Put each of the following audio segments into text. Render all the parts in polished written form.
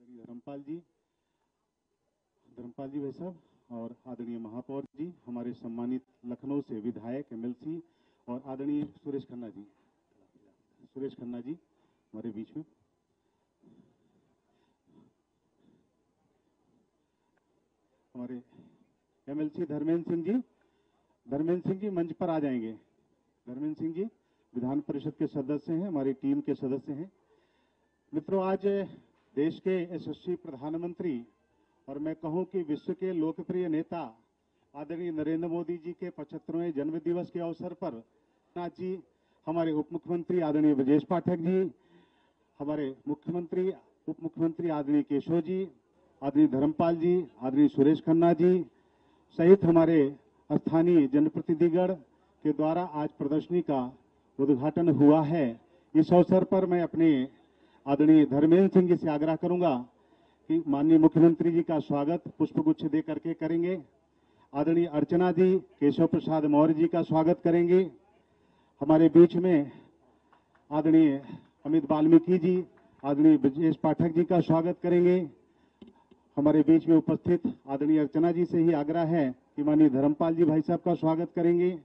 धर्मपाल जी भाई साहब और आदरणीय महापौर जी, हमारे सम्मानित लखनऊ से विधायक एमएलसी और आदरणीय सुरेश खन्ना जी हमारे बीच में। हमारे एमएलसी धर्मेंद्र सिंह जी मंच पर आ जाएंगे। धर्मेंद्र सिंह जी विधान परिषद के सदस्य हैं, हमारी टीम के सदस्य हैं। मित्रों, आज देश के यशस्वी प्रधानमंत्री और मैं कहूं कि विश्व के लोकप्रिय नेता आदरणीय नरेंद्र मोदी जी के 75वें जन्म दिवस के अवसर पर नाथ जी, हमारे उप मुख्यमंत्री आदरणीय ब्रजेश पाठक जी, हमारे मुख्यमंत्री उप मुख्यमंत्री आदरणीय केशव जी, आदरणीय धर्मपाल जी, आदरणीय सुरेश खन्ना जी सहित हमारे स्थानीय जनप्रतिनिधिगण के द्वारा आज प्रदर्शनी का उद्घाटन हुआ है। इस अवसर पर मैं अपने आदरणीय धर्मेंद्र सिंह जी से आग्रह करूंगा कि माननीय मुख्यमंत्री जी का स्वागत पुष्पगुच्छ दे करके करेंगे। आदरणीय अर्चना जी केशव प्रसाद मौर्य जी का स्वागत करेंगे। हमारे बीच में आदरणीय अमित वाल्मीकि जी, आदरणीय ब्रजेश पाठक जी का स्वागत करेंगे। हमारे बीच में उपस्थित आदरणीय अर्चना जी से ही आग्रह है कि माननीय धर्मपाल जी भाई साहब का स्वागत करेंगे।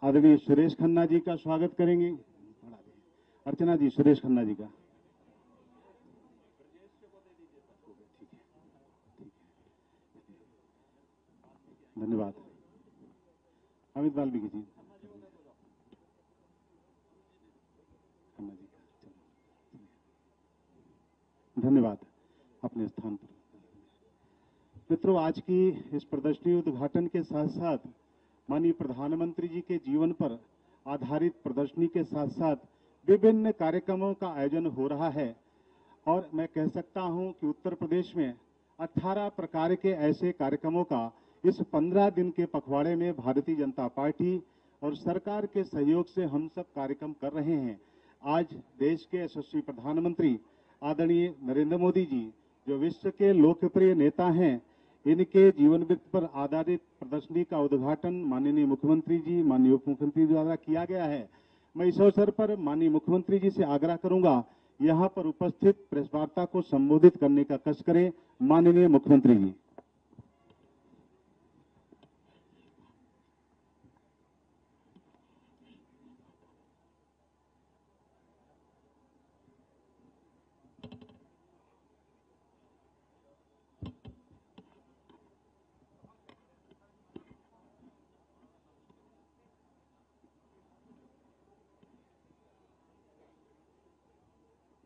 आदरणीय सुरेश खन्ना जी का स्वागत करेंगे। अर्चना जी सुरेश खन्ना जी का। धन्यवाद। अमित वाल्मीकि जी, खन्ना जी का धन्यवाद अपने स्थान पर। मित्रों, आज की इस प्रदर्शनी उद्घाटन के साथ साथ माननीय प्रधानमंत्री जी के जीवन पर आधारित प्रदर्शनी के साथ साथ विभिन्न कार्यक्रमों का आयोजन हो रहा है और मैं कह सकता हूं कि उत्तर प्रदेश में 18 प्रकार के ऐसे कार्यक्रमों का इस 15 दिन के पखवाड़े में भारतीय जनता पार्टी और सरकार के सहयोग से हम सब कार्यक्रम कर रहे हैं। आज देश के यशस्वी प्रधानमंत्री आदरणीय नरेंद्र मोदी जी, जो विश्व के लोकप्रिय नेता हैं, इनके जीवन वृत्त पर आधारित प्रदर्शनी का उद्घाटन माननीय मुख्यमंत्री जी, माननीय उप मुख्यमंत्री द्वारा किया गया है। मैं इस अवसर पर माननीय मुख्यमंत्री जी से आग्रह करूंगा, यहां पर उपस्थित प्रेस वार्ता को संबोधित करने का कष्ट करें। माननीय मुख्यमंत्री जी।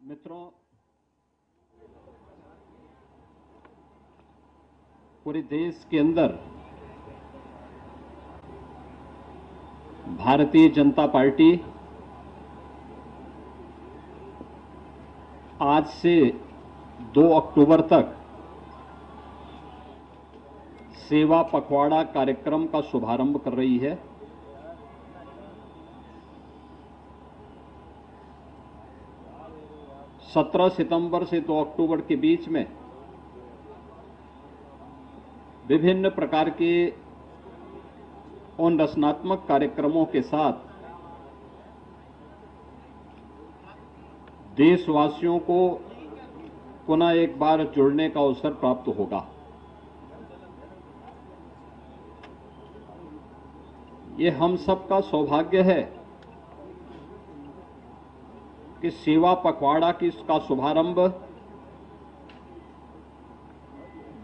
मित्रों, पूरे देश के अंदर भारतीय जनता पार्टी आज से 2 अक्टूबर तक सेवा पखवाड़ा कार्यक्रम का शुभारंभ कर रही है। सत्रह सितंबर से 2 अक्टूबर के बीच में विभिन्न प्रकार के उन रचनात्मक कार्यक्रमों के साथ देशवासियों को पुनः एक बार जुड़ने का अवसर प्राप्त होगा। ये हम सबका सौभाग्य है कि सेवा पखवाड़ा की इसका शुभारंभ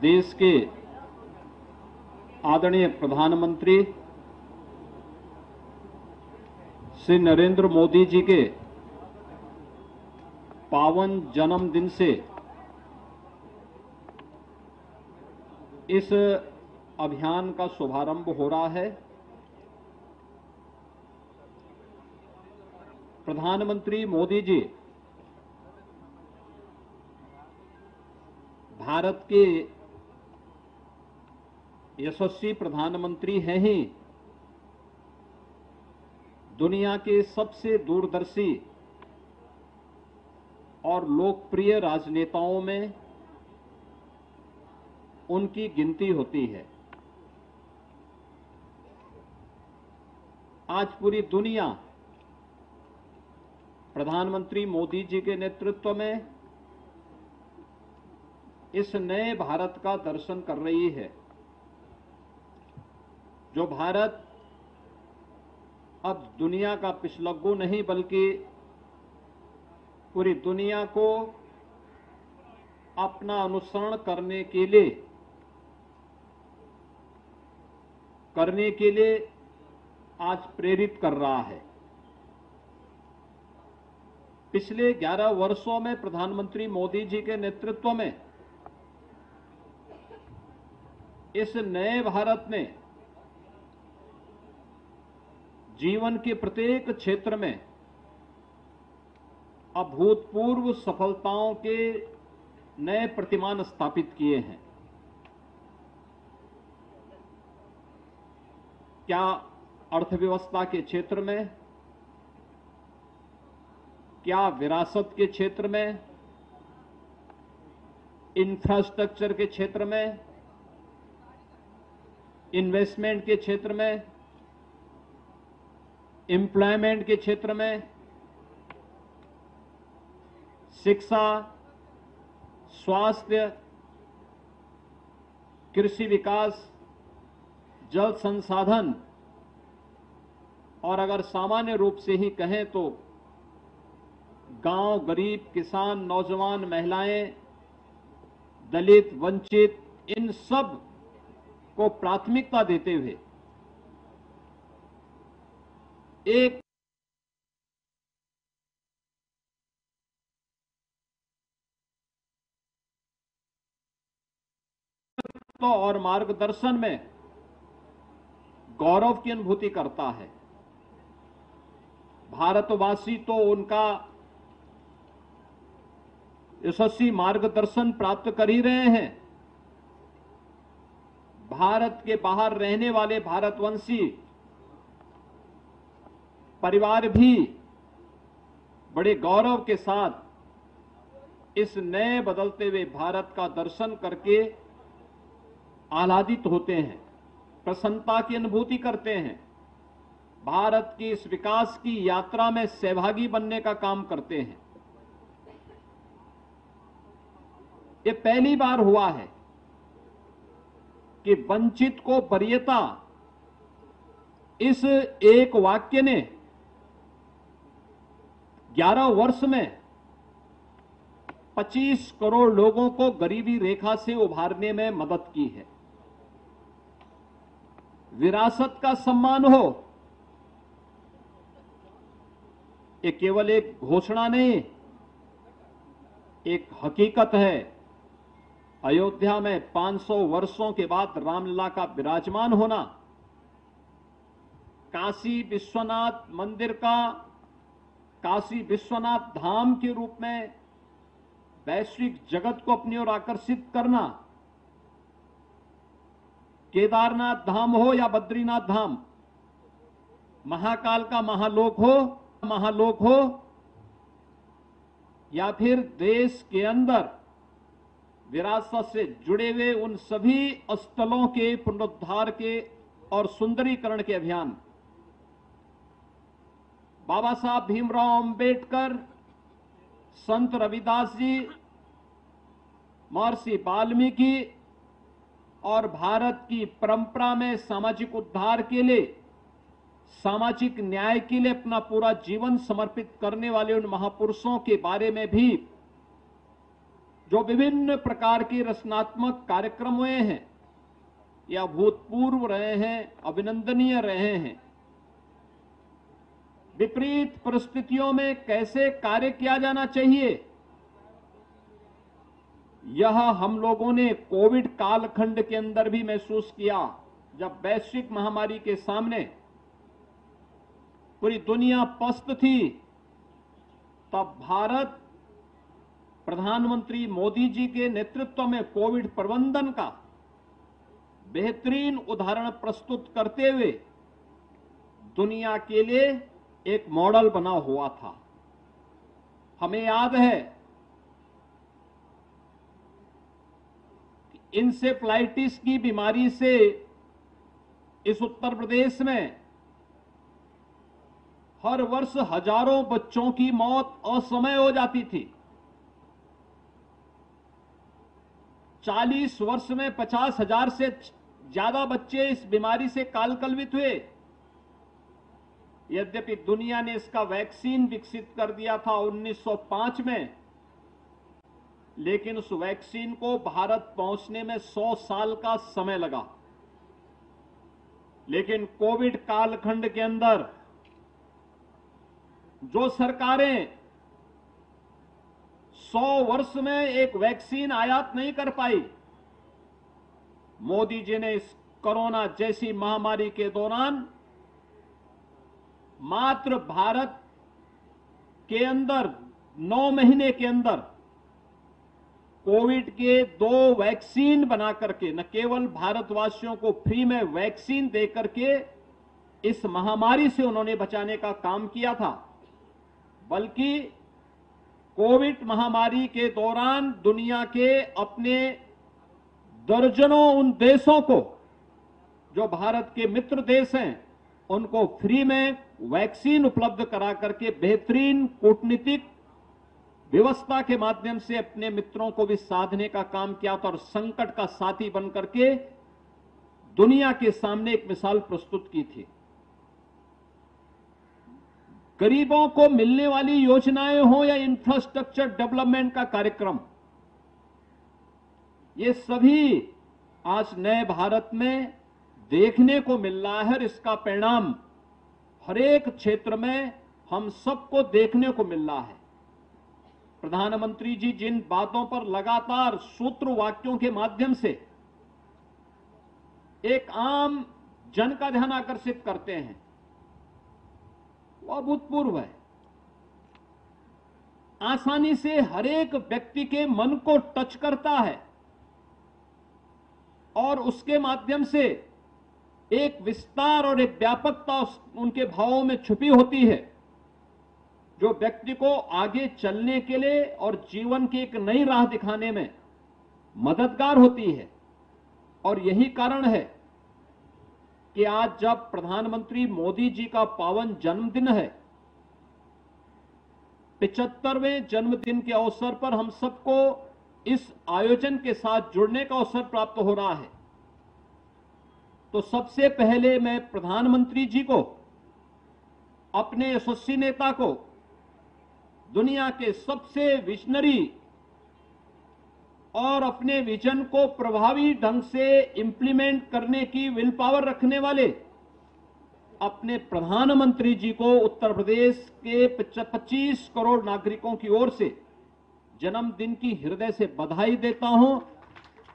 देश के आदरणीय प्रधानमंत्री श्री नरेंद्र मोदी जी के पावन जन्मदिन से इस अभियान का शुभारंभ हो रहा है। प्रधानमंत्री मोदी जी भारत के यशस्वी प्रधानमंत्री हैं ही दुनिया के सबसे दूरदर्शी और लोकप्रिय राजनेताओं में उनकी गिनती होती है। आज पूरी दुनिया प्रधानमंत्री मोदी जी के नेतृत्व में इस नए भारत का दर्शन कर रही है, जो भारत अब दुनिया का पिछलग्गू नहीं बल्कि पूरी दुनिया को अपना अनुसरण करने के लिए आज प्रेरित कर रहा है। पिछले 11 वर्षों में प्रधानमंत्री मोदी जी के नेतृत्व में इस नए भारत ने जीवन के प्रत्येक क्षेत्र में अभूतपूर्व सफलताओं के नए प्रतिमान स्थापित किए हैं। क्या अर्थव्यवस्था के क्षेत्र में, क्या विरासत के क्षेत्र में, इंफ्रास्ट्रक्चर के क्षेत्र में, इन्वेस्टमेंट के क्षेत्र में, एम्प्लॉयमेंट के क्षेत्र में, शिक्षा, स्वास्थ्य, कृषि विकास, जल संसाधन और अगर सामान्य रूप से ही कहें तो गांव, गरीब, किसान, नौजवान, महिलाएं, दलित, वंचित, इन सब को प्राथमिकता देते हुए एक और मार्गदर्शन में गौरव की अनुभूति करता है। भारतवासी तो उनका यशस्वी मार्गदर्शन प्राप्त कर ही रहे हैं। भारत के बाहर रहने वाले भारतवंशी परिवार भी बड़े गौरव के साथ इस नए बदलते हुए भारत का दर्शन करके आह्लादित होते हैं, प्रसन्नता की अनुभूति करते हैं, भारत की इस विकास की यात्रा में सहभागी बनने का काम करते हैं। ये पहली बार हुआ है कि वंचित को वरीयता इस एक वाक्य ने 11 वर्ष में 25 करोड़ लोगों को गरीबी रेखा से उभारने में मदद की है। विरासत का सम्मान हो, ये केवल एक घोषणा नहीं, एक हकीकत है। अयोध्या में 500 वर्षों के बाद रामलला का विराजमान होना, काशी विश्वनाथ मंदिर का काशी विश्वनाथ धाम के रूप में वैश्विक जगत को अपनी ओर आकर्षित करना, केदारनाथ धाम हो या बद्रीनाथ धाम, महाकाल का महालोक हो या फिर देश के अंदर विरासत से जुड़े हुए उन सभी स्थलों के पुनरुद्धार के और सुंदरीकरण के अभियान, बाबा साहब भीमराव अंबेडकर, संत रविदास जी, महर्षि वाल्मीकि और भारत की परंपरा में सामाजिक उद्धार के लिए, सामाजिक न्याय के लिए अपना पूरा जीवन समर्पित करने वाले उन महापुरुषों के बारे में भी जो विभिन्न प्रकार के रचनात्मक कार्यक्रम हुए हैं, या अभूतपूर्व रहे हैं, अभिनंदनीय रहे हैं। विपरीत परिस्थितियों में कैसे कार्य किया जाना चाहिए, यह हम लोगों ने कोविड कालखंड के अंदर भी महसूस किया। जब वैश्विक महामारी के सामने पूरी दुनिया पस्त थी, तब भारत प्रधानमंत्री मोदी जी के नेतृत्व में कोविड प्रबंधन का बेहतरीन उदाहरण प्रस्तुत करते हुए दुनिया के लिए एक मॉडल बना हुआ था। हमें याद है कि इंसेफ्लाइटिस की बीमारी से इस उत्तर प्रदेश में हर वर्ष हजारों बच्चों की मौत असमय हो जाती थी। 40 वर्ष में 50,000 से ज्यादा बच्चे इस बीमारी से कालकलवित हुए। यद्यपि दुनिया ने इसका वैक्सीन विकसित कर दिया था 1905 में, लेकिन उस वैक्सीन को भारत पहुंचने में 100 साल का समय लगा। लेकिन कोविड कालखंड के अंदर जो सरकारें 100 वर्ष में एक वैक्सीन आयात नहीं कर पाई, मोदी जी ने इस कोरोना जैसी महामारी के दौरान मात्र भारत के अंदर 9 महीने के अंदर कोविड के 2 वैक्सीन बना करके न केवल भारतवासियों को फ्री में वैक्सीन दे करके इस महामारी से उन्होंने बचाने का काम किया था, बल्कि कोविड महामारी के दौरान दुनिया के अपने दर्जनों उन देशों को जो भारत के मित्र देश हैं उनको फ्री में वैक्सीन उपलब्ध करा करके बेहतरीन कूटनीतिक व्यवस्था के माध्यम से अपने मित्रों को भी साधने का काम किया था और संकट का साथी बन करके दुनिया के सामने एक मिसाल प्रस्तुत की थी। गरीबों को मिलने वाली योजनाएं हो या इंफ्रास्ट्रक्चर डेवलपमेंट का कार्यक्रम, ये सभी आज नए भारत में देखने को मिल रहा है और इसका परिणाम हर एक क्षेत्र में हम सबको देखने को मिल रहा है। प्रधानमंत्री जी जिन बातों पर लगातार सूत्र वाक्यों के माध्यम से एक आम जन का ध्यान आकर्षित करते हैं, वो अभूतपूर्व है। आसानी से हर एक व्यक्ति के मन को टच करता है और उसके माध्यम से एक विस्तार और एक व्यापकता उनके भावों में छुपी होती है, जो व्यक्ति को आगे चलने के लिए और जीवन की एक नई राह दिखाने में मददगार होती है। और यही कारण है कि आज जब प्रधानमंत्री मोदी जी का पावन जन्मदिन है, 75वें जन्मदिन के अवसर पर हम सबको इस आयोजन के साथ जुड़ने का अवसर प्राप्त हो रहा है, तो सबसे पहले मैं प्रधानमंत्री जी को, अपने यशस्वी नेता को, दुनिया के सबसे विजनरी और अपने विजन को प्रभावी ढंग से इंप्लीमेंट करने की विल पावर रखने वाले अपने प्रधानमंत्री जी को उत्तर प्रदेश के 25 करोड़ नागरिकों की ओर से जन्मदिन की हृदय से बधाई देता हूं।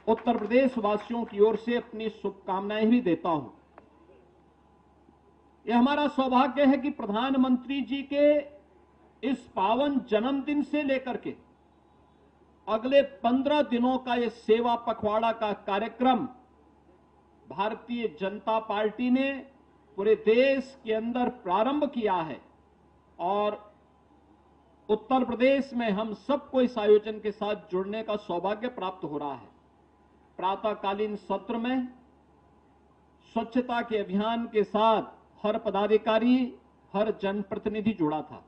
उत्तर प्रदेश वासियों की ओर से अपनी शुभकामनाएं भी देता हूं। यह हमारा सौभाग्य है कि प्रधानमंत्री जी के इस पावन जन्मदिन से लेकर के अगले 15 दिनों का यह सेवा पखवाड़ा का कार्यक्रम भारतीय जनता पार्टी ने पूरे देश के अंदर प्रारंभ किया है और उत्तर प्रदेश में हम सबको इस आयोजन के साथ जुड़ने का सौभाग्य प्राप्त हो रहा है। प्रातःकालीन सत्र में स्वच्छता के अभियान के साथ हर पदाधिकारी, हर जनप्रतिनिधि जुड़ा था।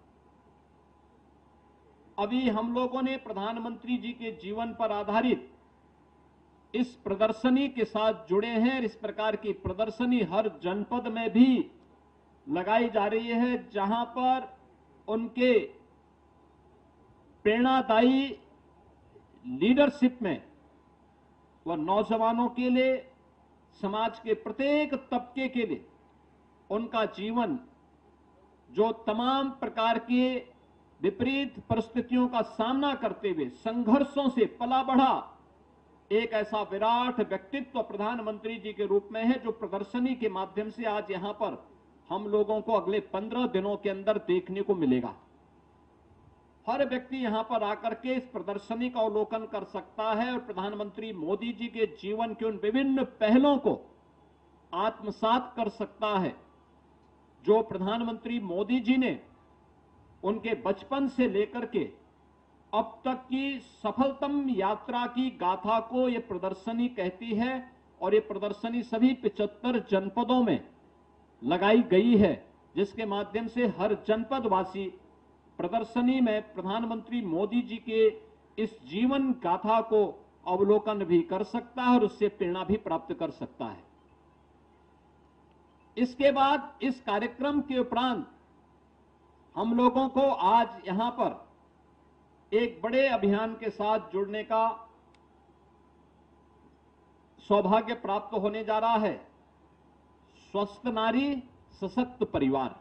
अभी हम लोगों ने प्रधानमंत्री जी के जीवन पर आधारित इस प्रदर्शनी के साथ जुड़े हैं। इस प्रकार की प्रदर्शनी हर जनपद में भी लगाई जा रही है, जहां पर उनके प्रेरणादायी लीडरशिप में वह नौजवानों के लिए, समाज के प्रत्येक तबके के लिए उनका जीवन, जो तमाम प्रकार के विपरीत परिस्थितियों का सामना करते हुए संघर्षों से पला बढ़ा एक ऐसा विराट व्यक्तित्व प्रधानमंत्री जी के रूप में है, जो प्रदर्शनी के माध्यम से आज यहां पर हम लोगों को अगले 15 दिनों के अंदर देखने को मिलेगा। हर व्यक्ति यहां पर आकर के इस प्रदर्शनी का अवलोकन कर सकता है और प्रधानमंत्री मोदी जी के जीवन के उन विभिन्न पहलों को आत्मसात कर सकता है, जो प्रधानमंत्री मोदी जी ने उनके बचपन से लेकर के अब तक की सफलतम यात्रा की गाथा को यह प्रदर्शनी कहती है। और ये प्रदर्शनी सभी 75 जनपदों में लगाई गई है, जिसके माध्यम से हर जनपद वासी प्रदर्शनी में प्रधानमंत्री मोदी जी के इस जीवन गाथा को अवलोकन भी कर सकता है और उससे प्रेरणा भी प्राप्त कर सकता है। इसके बाद इस कार्यक्रम के उपरांत हम लोगों को आज यहां पर एक बड़े अभियान के साथ जुड़ने का सौभाग्य प्राप्त होने जा रहा है। स्वस्थ नारी सशक्त परिवार,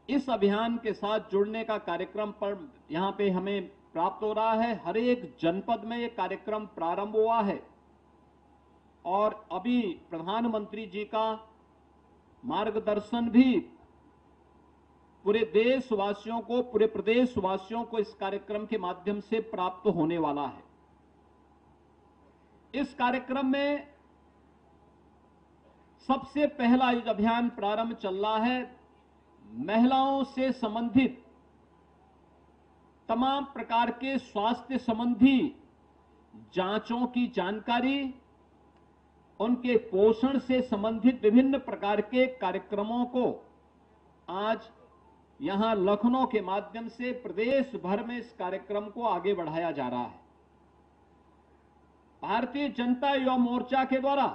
इस अभियान के साथ जुड़ने का कार्यक्रम पर यहां पे हमें प्राप्त हो रहा है। हर एक जनपद में यह कार्यक्रम प्रारंभ हुआ है और अभी प्रधानमंत्री जी का मार्गदर्शन भी पूरे देशवासियों को, पूरे प्रदेशवासियों को इस कार्यक्रम के माध्यम से प्राप्त होने वाला है। इस कार्यक्रम में सबसे पहला अभियान प्रारंभ चल रहा है महिलाओं से संबंधित तमाम प्रकार के स्वास्थ्य संबंधी जांचों की जानकारी, उनके पोषण से संबंधित विभिन्न प्रकार के कार्यक्रमों को आज यहां लखनऊ के माध्यम से प्रदेश भर में इस कार्यक्रम को आगे बढ़ाया जा रहा है। भारतीय जनता युवा मोर्चा के द्वारा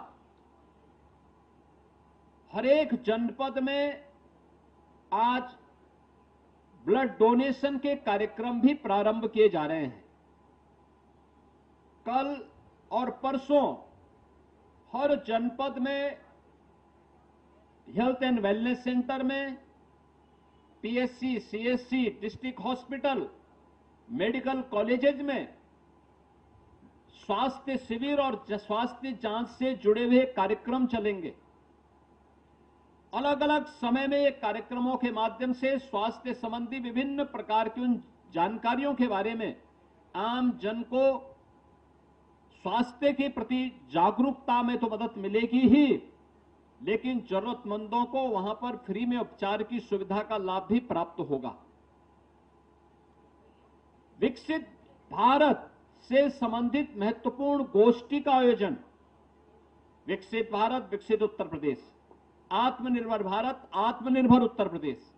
हर एक जनपद में आज ब्लड डोनेशन के कार्यक्रम भी प्रारंभ किए जा रहे हैं। कल और परसों हर जनपद में हेल्थ एंड वेलनेस सेंटर में, PSC, CSC, district hospital, medical colleges में स्वास्थ्य शिविर और स्वास्थ्य जांच से जुड़े हुए कार्यक्रम चलेंगे। अलग अलग समय में ये कार्यक्रमों के माध्यम से स्वास्थ्य संबंधी विभिन्न प्रकार की उन जानकारियों के बारे में आम जन को स्वास्थ्य के प्रति जागरूकता में तो मदद मिलेगी ही, लेकिन जरूरतमंदों को वहां पर फ्री में उपचार की सुविधा का लाभ भी प्राप्त होगा। विकसित भारत से संबंधित महत्वपूर्ण गोष्ठी का आयोजन, विकसित भारत विकसित उत्तर प्रदेश, आत्मनिर्भर भारत आत्मनिर्भर उत्तर प्रदेश,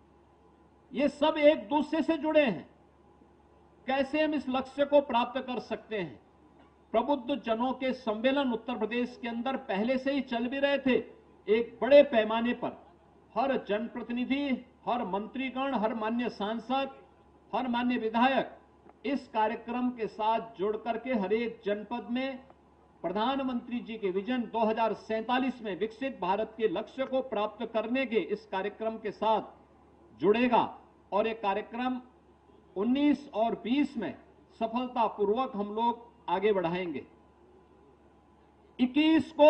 ये सब एक दूसरे से जुड़े हैं। कैसे हम इस लक्ष्य को प्राप्त कर सकते हैं? प्रबुद्ध जनों के सम्मेलन उत्तर प्रदेश के अंदर पहले से ही चल भी रहे थे। एक बड़े पैमाने पर हर जनप्रतिनिधि, हर मंत्रीगण, हर मान्य सांसद, हर मान्य विधायक इस कार्यक्रम के साथ जुड़ करके हर एक जनपद में प्रधानमंत्री जी के विजन 2047 में विकसित भारत के लक्ष्य को प्राप्त करने के इस कार्यक्रम के साथ जुड़ेगा और ये कार्यक्रम 19 और 20 में सफलतापूर्वक हम लोग आगे बढ़ाएंगे। 21 को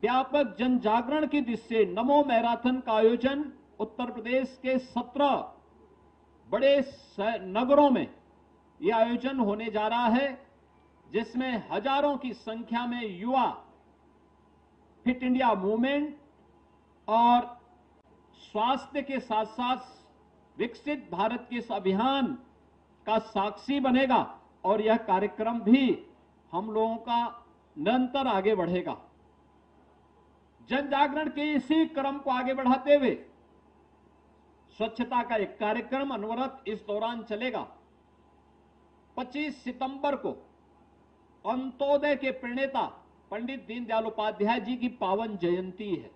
व्यापक जन जागरण की दृष्टि से नमो मैराथन का आयोजन उत्तर प्रदेश के 17 बड़े नगरों में यह आयोजन होने जा रहा है, जिसमें हजारों की संख्या में युवा फिट इंडिया मूवमेंट और स्वास्थ्य के साथ साथ विकसित भारत के इस अभियान का साक्षी बनेगा और यह कार्यक्रम भी हम लोगों का निरंतर आगे बढ़ेगा। जन जागरण के इसी क्रम को आगे बढ़ाते हुए स्वच्छता का एक कार्यक्रम अनवरत इस दौरान चलेगा। 25 सितंबर को अंत्योदय के प्रणेता पंडित दीनदयाल उपाध्याय जी की पावन जयंती है।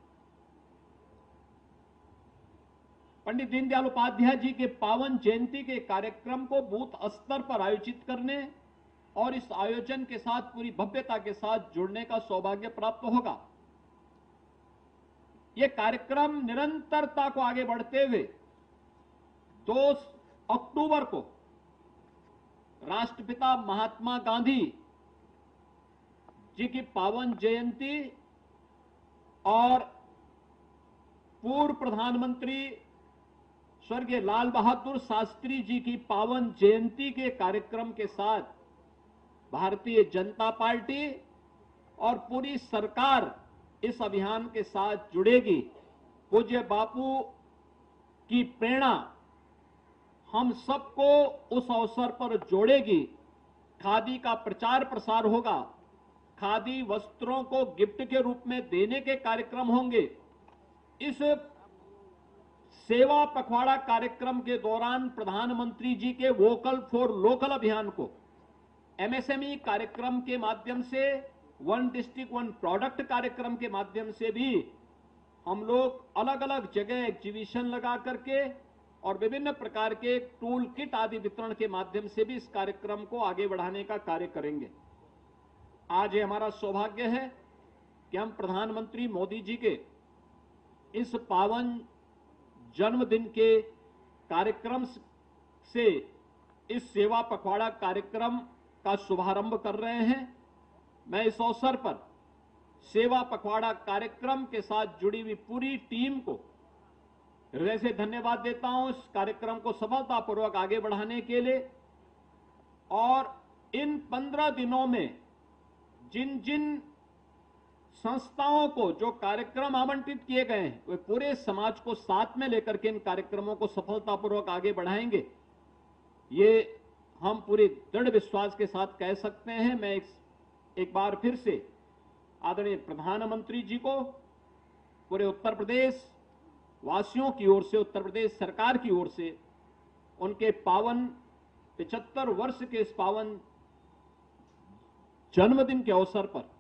पंडित दीनदयाल उपाध्याय जी के पावन जयंती के कार्यक्रम को बूथ स्तर पर आयोजित करने और इस आयोजन के साथ पूरी भव्यता के साथ जुड़ने का सौभाग्य प्राप्त होगा। यह कार्यक्रम निरंतरता को आगे बढ़ते हुए 2 अक्टूबर को राष्ट्रपिता महात्मा गांधी जी की पावन जयंती और पूर्व प्रधानमंत्री स्वर्गीय लाल बहादुर शास्त्री जी की पावन जयंती के कार्यक्रम के साथ भारतीय जनता पार्टी और पूरी सरकार इस अभियान के साथ जुड़ेगी। पूज्य बापू की प्रेरणा हम सबको उस अवसर पर जोड़ेगी। खादी का प्रचार प्रसार होगा, खादी वस्त्रों को गिफ्ट के रूप में देने के कार्यक्रम होंगे। इस सेवा पखवाड़ा कार्यक्रम के दौरान प्रधानमंत्री जी के वोकल फॉर लोकल अभियान को एमएसएमई कार्यक्रम के माध्यम से, वन डिस्ट्रिक्ट वन प्रोडक्ट कार्यक्रम के माध्यम से भी हम लोग अलग अलग जगह एग्जीबिशन लगा करके और विभिन्न प्रकार के टूल किट आदि वितरण के माध्यम से भी इस कार्यक्रम को आगे बढ़ाने का कार्य करेंगे। आज ये हमारा सौभाग्य है कि हम प्रधानमंत्री मोदी जी के इस पावन जन्मदिन के कार्यक्रम से इस सेवा पखवाड़ा कार्यक्रम का शुभारंभ कर रहे हैं। मैं इस अवसर पर सेवा पखवाड़ा कार्यक्रम के साथ जुड़ी हुई पूरी टीम को हृदय से धन्यवाद देता हूं इस कार्यक्रम को सफलतापूर्वक आगे बढ़ाने के लिए। और इन 15 दिनों में जिन जिन संस्थाओं को जो कार्यक्रम आवंटित किए गए हैं, वे पूरे समाज को साथ में लेकर के इन कार्यक्रमों को सफलतापूर्वक आगे बढ़ाएंगे, ये हम पूरे दृढ़ विश्वास के साथ कह सकते हैं। मैं एक बार फिर से आदरणीय प्रधानमंत्री जी को पूरे उत्तर प्रदेश वासियों की ओर से, उत्तर प्रदेश सरकार की ओर से उनके पावन 75 वर्ष के इस पावन जन्मदिन के अवसर पर